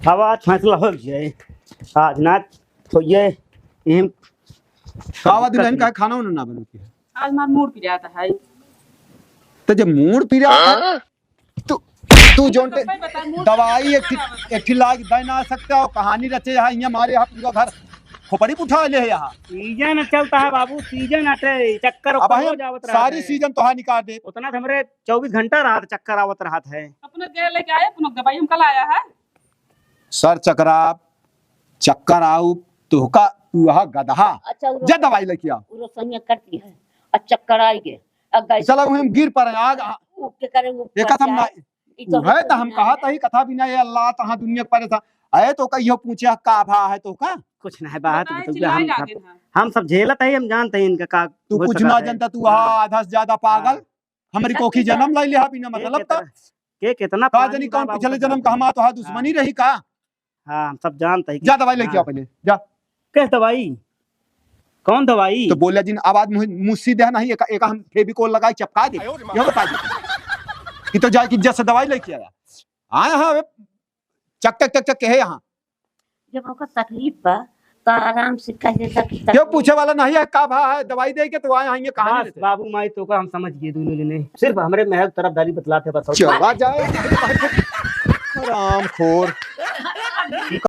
अब आज फैसला हो गया आज ना तो ये खावा दुल्हन का खाना उन्होंने ना बनो किया आज मार मूड पी जाता है। तो जब मूड पी रहा है तो तू जोंटे दवाई एक लाग दे ना सकते हो कहानी रचे यहाँ यहाँ हमारे यहाँ पूरा घर खोपड़ी उठा ले यहाँ सीजन चलता है बाबू सीजन अटे चक्कर अब हो जावत रहा सारी सीजन तो निकाल दे उतना हमरे 24 घंटा रात चक्कर आवत रहा है। अपने गए लेके आए अपने दवाई हम कल आया है। सर चक्कर आऊ तो का तू वहाँ गधा अच्छा जा दवाई लेके आ वो संग करती है और चक्कर आएंगे अब चलो हम गिर पड़े आग के करे वो एक हम ना है तो हम कहा ही कथा भी नहीं अल्लाह तहां दुनिया पर था आए तो कहियो पूछे का भा है तो का कुछ नहीं बात हम सब झेलत है हम जानते हैं इनका का तू कुछ ना जानता तू आधा से ज्यादा पागल हमारी कोखी जन्म लाई लिया बिना मतलब का के कितना का जानी कौन पिछले जन्म का हमारा तो हा दुश्मनी रही का। हां हम सब जानते हैं। जा दवाई लेके आ पहले जा। किस दवाई कौन दवाई तो बोले जिन आवाज मुंह सीधे नहीं एक हम फेविकोल लगाई चिपका दे ये बता दे कि तो जाके इज्जत से दवाई लेके आया आए हां चक चक चक चक के है यहां जब आपको तकलीफ बा तो आराम से कह देता कि क्यों पूछे वाला नहीं है का भा है दवाई दे के तो आए आएंगे कहां बाबू माई तो का हम समझ गए दोनों जने सिर्फ हमरे महल तरफदारी बतलाते बस चला जाए राम खोर।